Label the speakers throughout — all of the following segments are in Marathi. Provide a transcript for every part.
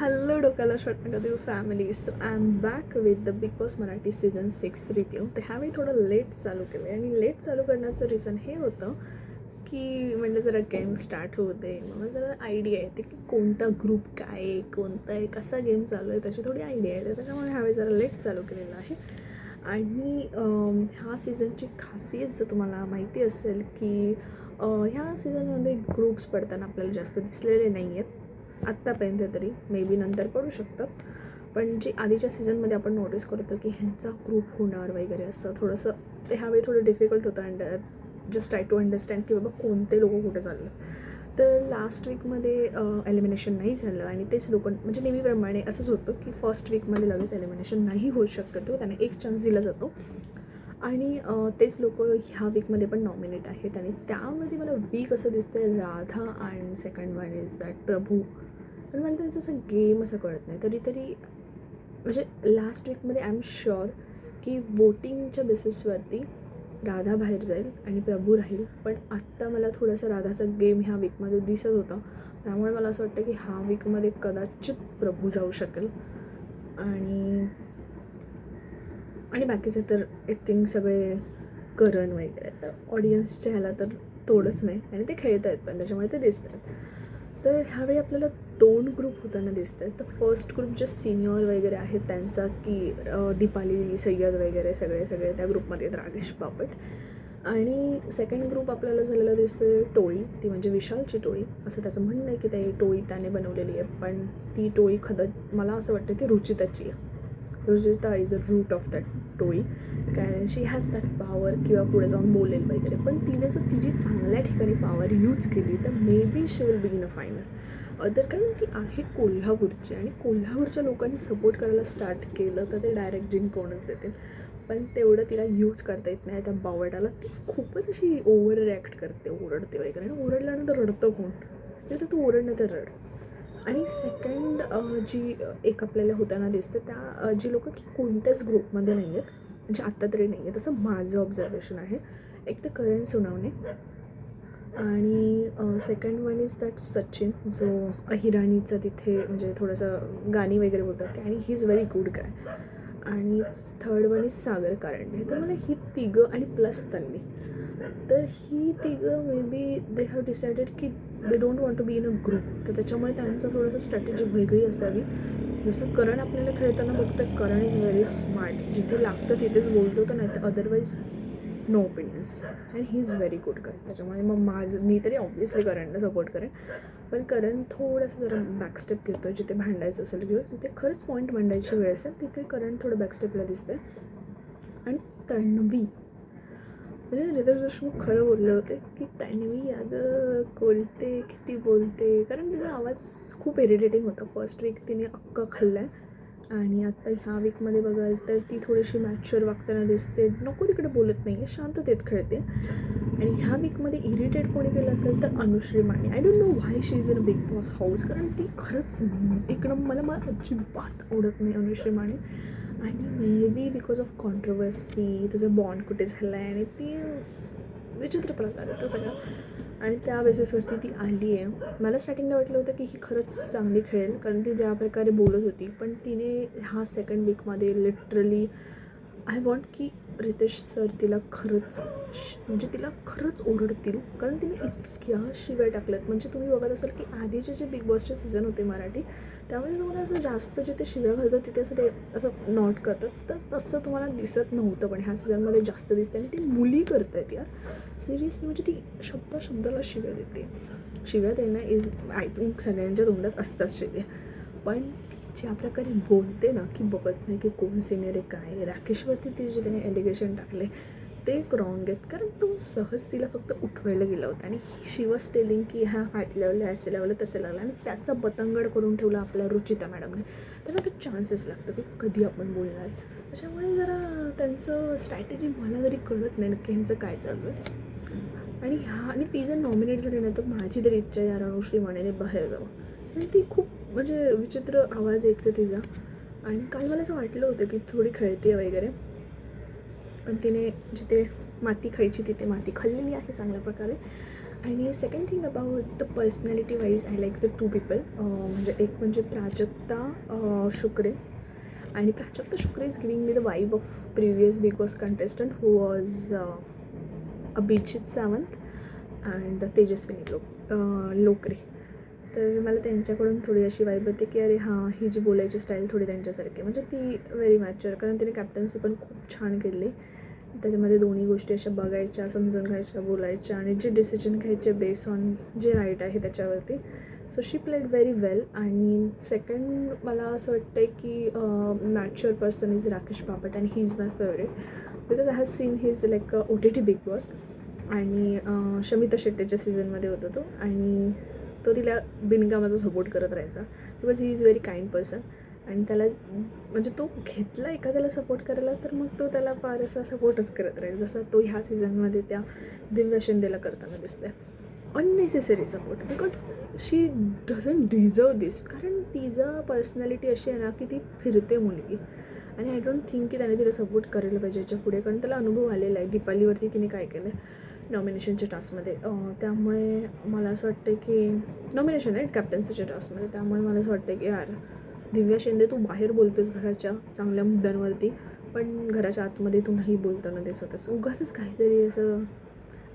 Speaker 1: हॅलो डोक्याला शॉट नका देऊ family. So I am back with the big boss Marathi season 6 review. ते ह्यावेळी थोडं लेट चालू केलं आहे आणि लेट चालू करण्याचं रिझन हे होतं की म्हणजे जरा गेम स्टार्ट होऊ दे, मला जरा आयडिया येते की कोणता ग्रुप काय आहे, कोणता आहे, कसा गेम चालू आहे, त्याची थोडी आयडिया येते. त्याच्यामुळे ह्यावेळी जरा लेट चालू केलेलं आहे. आणि ह्या सीझनची खासियत जर तुम्हाला माहिती असेल की ह्या सीझनमध्ये ग्रुप्स पडताना आपल्याला जास्त दिसलेले नाही आहेत आत्तापर्यंत तरी. मे बी नंतर पडू शकतं, पण जे आधीच्या सीझनमध्ये आपण नोटीस करतो की ह्यांचा ग्रुप होणार वगैरे असं थोडंसं ते ह्यावेळी थोडं डिफिकल्ट होतं. And just try to understand की बाबा कोणते लोक कुठे चाललं. तर लास्ट वीकमध्ये एलिमिनेशन नाही झालं आणि तेच लोक म्हणजे नेहमीप्रमाणे असंच होतं की फर्स्ट वीकमध्ये लगेच एलिमिनेशन नाही होऊ शकतो, त्यांना एक चान्स दिला जातो. आणि तेच लोक ह्या वीकमध्ये पण नॉमिनेट आहेत. आणि त्यामध्ये मला वीक असं दिसतं Radha and second one is that Prabhu. पण मला त्यांचं असं गेम असं कळत नाही. तरी म्हणजे लास्ट वीकमध्ये आय एम शुअर की वोटिंगच्या बेसिसवरती राधा बाहेर जाईल आणि प्रभू राहील. पण आत्ता मला थोडंसं राधाचा गेम ह्या वीकमध्ये दिसत होता, त्यामुळे मला असं वाटतं की ह्या वीकमध्ये कदाचित प्रभू जाऊ शकेल. आणि बाकीचे तर आय थिंक सगळे करण वगैरे. तर ऑडियन्सच्या ह्याला तर तोडच नाही आणि ते खेळत आहेत पण त्याच्यामुळे ते दिसत आहेत. तर ह्यावेळी आपल्याला 2 ग्रुप होताना दिसत आहेत. तर फर्स्ट ग्रुप जे सिनियर वगैरे आहेत त्यांचा की दीपाली सय्यद वगैरे सगळे त्या ग्रुपमध्ये आहेत, राकेश बापट. आणि सेकंड ग्रुप आपल्याला झालेला दिसतोय टोळी, ती म्हणजे विशालची टोळी असं त्याचं म्हणणं आहे की ते टोळी त्याने बनवलेली आहे. पण ती टोळी मला असं वाटतं ती रुचिताची आहे. Ruchita is a route of that टोळी, कारण शी हॅज दॅट पॉवर किंवा पुढे जाऊन बोलेल वगैरे. पण तिने जर तिची चांगल्या ठिकाणी पॉवर यूज केली तर may be she will be in a final. Other कारण ती आहे कोल्हापूरची आणि कोल्हापूरच्या लोकांनी सपोर्ट करायला स्टार्ट केलं तर ते डायरेक्ट जिंकूनच देतील. पण तेवढं तिला यूज करता येत नाही त्या बावटाला. ती खूपच अशी ओव्हर रिॲक्ट करते, ओरडते वगैरे. आणि ओरडल्यानंतर रडतं कोण? तर तू ओरडणं तर रड. आणि सेकंड जी एक आपल्याला होताना दिसतं त्या जी लोकं की कोणत्याच ग्रुपमध्ये नाही आहेत, म्हणजे आत्ता तरी नाही आहेत असं माझं ऑब्झर्वेशन आहे. एक तर करण सोनवणे आणि second one is that Sachin, जो अहिराणीचं तिथे म्हणजे थोडंसं गाणी वगैरे बोलतात ते, आणि ही इज व्हेरी गुड गाय. आणि थर्ड वन इज सागर कारंडे. तर मला ही तिघं आणि प्लस तन्वी, तर ही तिघं may be they have decided की they don't want to be in a group. तर त्याच्यामुळे त्यांचं थोडंसं स्ट्रॅटेजी वेगळी असावी. जसं करण आपल्याला खेळताना बघतं, करण इज व्हेरी स्मार्ट, जिथे लागतं तिथेच बोलतो तर, नाही तर otherwise no opinions. And he is very good guy. त्याच्यामुळे मग मी तरी ऑब्व्हियसली करणला सपोर्ट करेन. पण करण थोडंसं जरा बॅकस्टेप घेतो आहे जिथे भांडायचं असेल किंवा जिथे खरंच पॉईंट मांडायची वेळ असेल तिथे करण थोडं बॅकस्टेपला दिसतं आहे. आणि तन्वी म्हणजे रितेश देशमुख खरं बोलले होते की तन्वी अगं कोलते, किती बोलते. कारण तिचा आवाज खूप इरिटेटिंग होता. फर्स्ट वीक तिने अक्का खाल्ला आहे आणि आत्ता ह्या वीकमध्ये बघाल तर ती थोडीशी मॅच्युअर वागताना दिसते, नको तिकडे बोलत नाही आहे, शांततेत खेळते. आणि ह्या वीकमध्ये इरिटेट कोणी केलं असेल तर Anushree Mane. I don't know why she is in a Bigg Boss house, कारण ती खरंच इकडं मला अजिबात आवडत नाही अनुश्री माने. आणि may be because of controversy तुझं बॉन्ड कुठे झालं आहे आणि ती विचित्र प्रकार आहे तो सगळा. आणि त्या बेसिसवरती ती आली आहे. मला स्टार्टिंगला वाटलं होतं की ही खरंच चांगली खेळेल, कारण ती ज्या प्रकारे बोलत होती. पण तिने ह्या सेकंड वीकमध्ये लिटरली आय वॉन्ट की रितेश सर तिला खरंच म्हणजे तिला खरंच ओरडतील, कारण तिने इतक्या शिव्या टाकल्यात. म्हणजे तुम्ही बघत असाल की आधीचे जे बिग बॉसचे सीझन होते मराठी, त्यामध्ये तुम्हाला असं जास्त जिथे शिव्या घालतात तिथे असं ते असं नॉट करतात, तर तसं तुम्हाला दिसत नव्हतं. पण ह्या सीझनमध्ये जास्त दिसते आणि ती मुली करत आहेत यार सिरियसली. म्हणजे ती शब्दाला शिव्या देते. शिव्या देणं इज आय थिंक सगळ्यांच्या तोंडात असतात शिव्या, पण ज्या प्रकारे बोलते ना की बघत नाही की कोण सिनियर आहे काय आहे. राकेशवरती ती जे त्याने एलिगेशन टाकले ते एक रॉंग आहेत, कारण तो सहज तिला फक्त उठवायला गेला होता आणि शी वॉज टेलिंग की ह्या हात लावले असे लावलं तसे लावलं, आणि त्याचा बतंगड करून ठेवला आपल्या रुचिता मॅडमने. त्यांना तर चान्सेस लागतं की कधी आपण बोलणार. त्याच्यामुळे जरा त्यांचं स्ट्रॅटेजी मला तरी कळत नाही नक्की ह्यांचं काय चालू आहे. आणि ती जर नॉमिनेट झाली नाही तर माझी तरी इच्छा यार अनुश्री मानेने बाहेर जावं. आणि ती खूप म्हणजे विचित्र आवाज ऐकते तिचा. आणि काल मला असं वाटलं होतं की थोडी खेळते वगैरे, पण तिने जिथे माती खायची तिथे माती खाल्लेली आहे चांगल्या प्रकारे. आणि second thing about the personality wise I like the two people. म्हणजे एक म्हणजे प्राजक्ता शुक्रे. आणि Prajakta Shukre is giving me the vibe of previous Bigg Boss contestant who was Abhijit Sawant and Tejaswini Lokare. तर मला त्यांच्याकडून थोडी अशी वाईब होती की अरे हां, ही जी बोलायची स्टाईल थोडी त्यांच्यासारखी, म्हणजे ती व्हेरी मॅच्युअर. कारण तिने कॅप्टन्सी पण खूप छान केली. त्याच्यामध्ये दोन्ही गोष्टी अशा बघायच्या, समजून घ्यायच्या, बोलायच्या आणि जे डिसिजन घ्यायचे बेस ऑन जे राईट आहे त्याच्यावरती. सो शी प्लेड व्हेरी वेल. आणि सेकंड मला असं वाटतं आहे की mature person is Rakesh Bapat and he is my favourite because I have seen his like OTT big boss. आणि शमिता शेट्टीच्या सीझनमध्ये होता तो. आणि तो तिला बिनकामाचा सपोर्ट करत राहायचा because he is very kind person. आणि त्याला म्हणजे तो घेतला एखाद्याला सपोर्ट करायला तर मग तो त्याला फार असा सपोर्टच करत राहील, जसा तो ह्या सीझनमध्ये त्या दिव्या शिंदेला करताना दिसतोय. Unnecessary support because she doesn't deserve this. कारण तिचा पर्सनॅलिटी अशी आहे ना की ती फिरते मुलगी. आणि आय डोंट थिंक की त्याने तिला सपोर्ट करायला पाहिजे याच्या पुढे, कारण त्याला अनुभव आलेला आहे. दीपालीवरती तिने काय केलं आहे नॉमिनेशनच्या टास्कमध्ये. त्यामुळे मला असं वाटतं की नॉमिनेशन आहे कॅप्टन्सीच्या टास्कमध्ये. त्यामुळे मला असं वाटतं की यार दिव्या शिंदे, तू बाहेर बोलतेस घराच्या चांगल्या मुद्द्यांवरती, पण घराच्या आतमध्ये तू नाही बोलताना दिसतस. उगाचच काहीतरी असं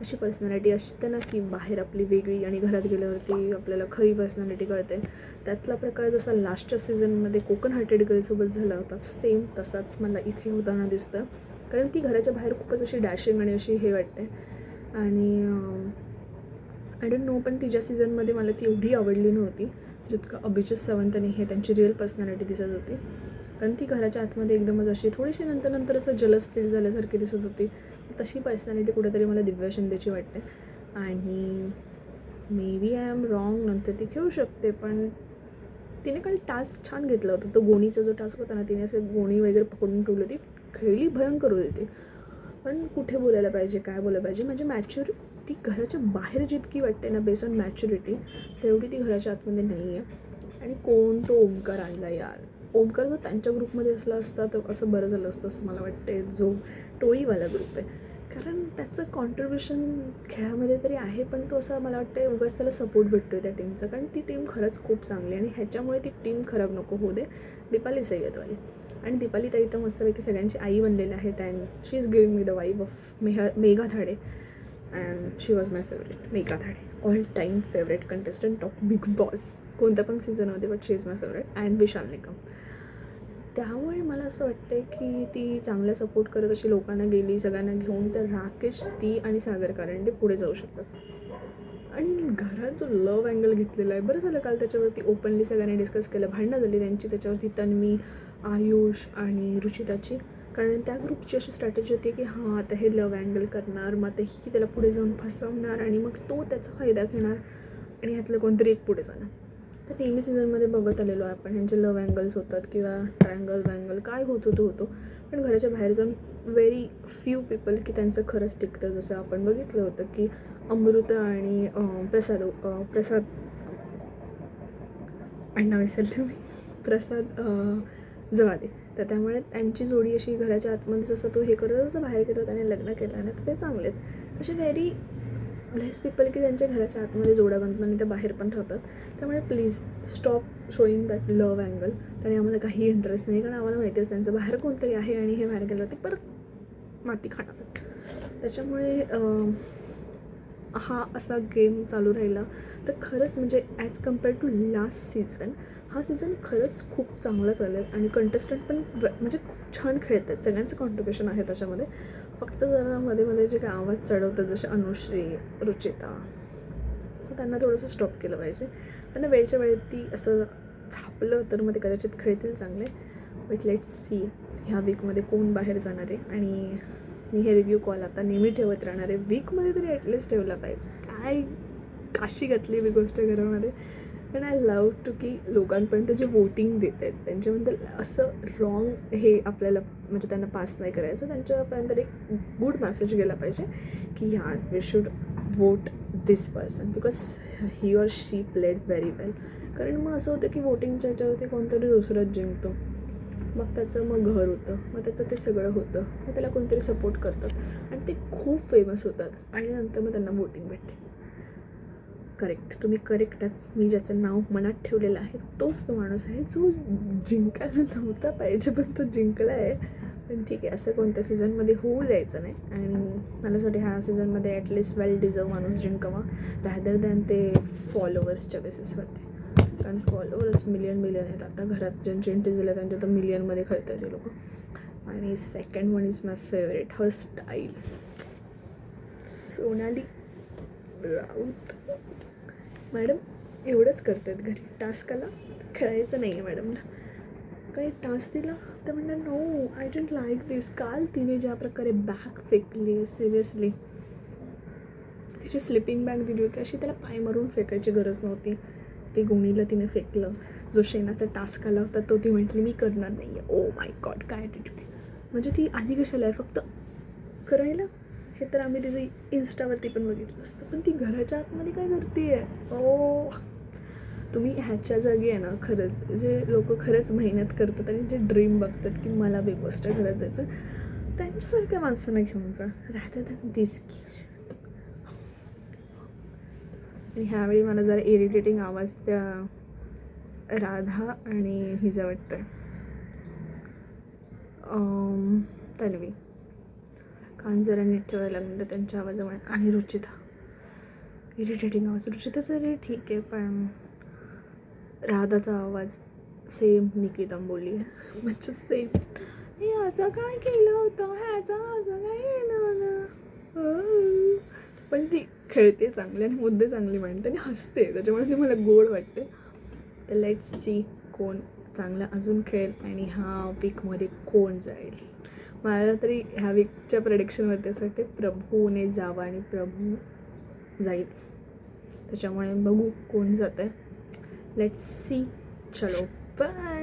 Speaker 1: अशी पर्सनॅलिटी असते ना की बाहेर आपली वेगळी आणि घरात गेल्यावरती आपल्याला खरी पर्सनॅलिटी कळते. त्यातला प्रकार जसा लास्टच्या सीझनमध्ये कोकण हार्टेड गर्लसोबत झाला होता, सेम तसाच मला इथे होताना दिसतं. कारण ती घराच्या बाहेर खूपच अशी डॅशिंग आणि अशी हे वाटते. आणि आय डोंट नो, पण तिच्या सीझनमध्ये मला ती एवढी आवडली नव्हती जितकं अभिजित सावंतने हे त्यांची रिअल पर्सनॅलिटी दिसत होती. कारण ती घराच्या आतमध्ये एकदमच अशी थोडीशी नंतर असं जलस फील झाल्यासारखी दिसत होती. तशी पर्सनॅलिटी कुठेतरी मला दिव्या शिंदेची वाटते. आणि maybe I am wrong, नंतर ती खेळू शकते. पण तिने काल टास्क छान घेतला होता. तो गोणीचा जो टास्क होता ना, तिने असं गोणी वगैरे पकडून ठेवली होती, खेळली भयंकर होती ती. पण कुठे बोलायला पाहिजे, काय बोलायला पाहिजे, म्हणजे मॅच्युअर ती घराच्या बाहेर जितकी वाटते ना बेस ऑन मॅच्युरिटी, तेवढी ती घराच्या आतमध्ये नाही आहे. आणि कोण तो ओमकार आणला यार. ओमकार जर त्यांच्या ग्रुपमध्ये असला असता तर असं बरं झालं असतं असं मला वाटते, जो टोळीवाला ग्रुप आहे. कारण त्याचं कॉन्ट्रीब्युशन खेळामध्ये तरी आहे, पण तो असं मला वाटतं उगाच त्याला सपोर्ट भेटतो आहे त्या टीमचा. कारण ती टीम खरंच खूप चांगली आणि ह्याच्यामुळे ती टीम खराब नको होऊ दे. दीपाली सय्यदवाली आणि दीपाली ताई तर मस्तपैकी सगळ्यांची आई बनलेल्या आहेत. And she is giving me the vibe of Megha Dhade. And she was my favourite. Megha Dhade all time favourite contestant of Bigg Boss. कोणत्या पण सीझनमध्ये, but she is my favourite. And Vishal Nikam. त्यामुळे मला असं वाटतं की ती चांगला सपोर्ट करत अशी लोकांना गेली सगळ्यांना घेऊन, तर राकेश, ती आणि सागर कारंडे पुढे जाऊ शकतात. आणि घरात जो लव्ह अँगल घेतलेला आहे, बरं झालं काल त्याच्यावरती ओपनली सगळ्यांनी डिस्कस केलं. भांडणं झाली त्यांची त्याच्यावरती, तन्वी, आयुष आणि रुचिताची. कारण त्या ग्रुपची अशी स्ट्रॅटेजी होती की हां, आता हे लव्ह अँगल करणार, मग आता ही त्याला पुढे जाऊन फसवणार आणि मग तो त्याचा फायदा घेणार आणि ह्यातलं कोणतरी एक पुढे जाणार. तर नेहमी सीझनमध्ये बघत आलेलो आहे आपण, ह्यांचे लव्ह अँगल्स होतात किंवा ट्रायंगल वँगल काय होतो तो होतो. पण घराच्या बाहेर जाऊन व्हेरी फ्यू पीपल की त्यांचं खरंच टिकतं. जसं आपण बघितलं होतं की अमृता आणि प्रसाद अण्णा विसरले मी, प्रसाद जवादे. तर त्यामुळे त्यांची जोडी अशी घराच्या आतमध्ये जसं तो हे करत जसं बाहेर करत आणि लग्न केलं ना, तर ते चांगले आहेत. तसे व्हेरी लेस पीपल की त्यांच्या घराच्या आतमध्ये जोड्या बनतात आणि त्या बाहेर पण राहतात. त्यामुळे please stop showing that love angle. त्याने आम्हाला काही इंटरेस्ट नाही, कारण आम्हाला माहिती आहे त्यांचं बाहेर कोणतरी आहे आणि हे बाहेर गेलं ते परत माती खाणार. त्याच्यामुळे हा असा गेम चालू राहिला तर खरंच म्हणजे as compared to last season, हा सीझन खरंच खूप चांगला चालेल. आणि कंटेस्टंट पण म्हणजे खूप छान खेळत आहेत, सगळ्यांचं कॉन्ट्रिब्युशन आहे त्याच्यामध्ये. फक्त जरा मध्ये मध्ये जे काही आवाज चढवतात जसे अनुश्री, रुचिता, असं त्यांना थोडंसं स्टॉप केलं पाहिजे. त्यांना वेळच्या वेळेत ती असं झापलं तर मग ते कदाचित खेळतील चांगले. बट लेट्स सी ह्या वीकमध्ये कोण बाहेर जाणार आहे. आणि मी हे रिव्ह्यू कॉल आता नेहमी ठेवत राहणार आहे. वीकमध्ये तरी ॲटलिस्ट ठेवला पाहिजे. काय काशी घातली मी गोष्ट घरामध्ये. पण आय लव टू की लोकांपर्यंत जे वोटिंग देत आहेत त्यांच्याबद्दल असं रॉंग हे आपल्याला म्हणजे त्यांना पास नाही करायचं. त्यांच्यापर्यंत एक गुड मेसेज गेला पाहिजे की यार we should vote this person because he or she played very well. कारण मग असं होतं की वोटिंगच्या ह्याच्यावरती कोणतरी दुसरंच जिंकतो, मग त्याचं मग घर होतं, मग त्याचं ते सगळं होतं, मग त्याला कोणतरी सपोर्ट करतात आणि ते खूप फेमस होतात आणि नंतर मग त्यांना वोटिंग भेटते. करेक्ट, तुम्ही करेक्ट आहात. मी ज्याचं नाव मनात ठेवलेलं आहे तोच तो माणूस आहे जो जिंकायला नव्हता पाहिजे पण तो जिंकला आहे. पण ठीक आहे, असं कोणत्या सीझनमध्ये होऊ द्यायचं नाही. आणि मला असं वाटतं ह्या सीझनमध्ये ॲटलिस्ट वेल डिझर्व माणूस जिंकावा रॅदर दॅन ते फॉलोअर्सच्या बेसिसवरती. कारण फॉलोअर्स मिलियन आहेत. आता घरात ज्यांचे एंट्रीज दिल्या त्यांच्या तर मिलियनमध्ये खेळत आहेत ते लोक. आणि second one is my favourite, her style, Sonali Raut. Madam एवढंच करतात घरी, टास्क आला खेळायचं नाही आहे मॅडमला. काही टास्क दिला तर म्हणणार नो आय डोंट लाईक दिस. काल तिने ज्या प्रकारे बॅग फेकली, सिरियसली तिची स्लिपिंग बॅग दिली होती, अशी त्याला पाय मारून फेकायची गरज नव्हती. ते गोणीला तिने फेकलं. जो शेणाचा टास्क आला होता तो ती म्हटली मी करणार नाही आहे. ओ माय गॉड, काय ॲटिट्यूड. म्हणजे ती आधी कशाला आहे फक्त करायला. हे तर आम्ही तिचं इन्स्टावरती पण बघितलं असतं, पण ती घराच्या आतमध्ये काय करते आहे. ओ तुम्ही ह्याच्या जागी आहे ना, खरंच जे लोक खरंच मेहनत करतात आणि जे ड्रीम बघतात की मला बिग बॉसच्या घरात जायचं, त्यांच्यासारख्या माणसांना घेऊन जा राहते दॅन दिस. आणि ह्यावेळी मला जरा इरिटेटिंग आवाज त्या राधा आणि हिचा वाटतं तन्वी, कान जरा नीट ठेवायला लागलं त्यांच्या आवाजामुळे. आणि रुचिता, इरिटेटिंग आवाज. रुचिता जरी ठीक आहे पण राधाचा आवाज सेम निकिता बोलली आहे, म्हणजे सेम. हे असं काय केलं होतं, ह्याचा असं काय केलं होतं. पण ती खेळते चांगली आणि मुद्दे चांगली मांडते आणि हसते, त्याच्यामुळे ती मला गोड वाटते. तर लेट्स सी कोण चांगला अजून खेळेल आणि ह्या वीकमध्ये कोण जाईल. मला तरी ह्या वीकच्या प्रेडिक्शनवरती असं वाटते प्रभूने जावं आणि प्रभू जाईल. त्याच्यामुळे बघू कोण जातं आहे. Let's see. चलो बाय.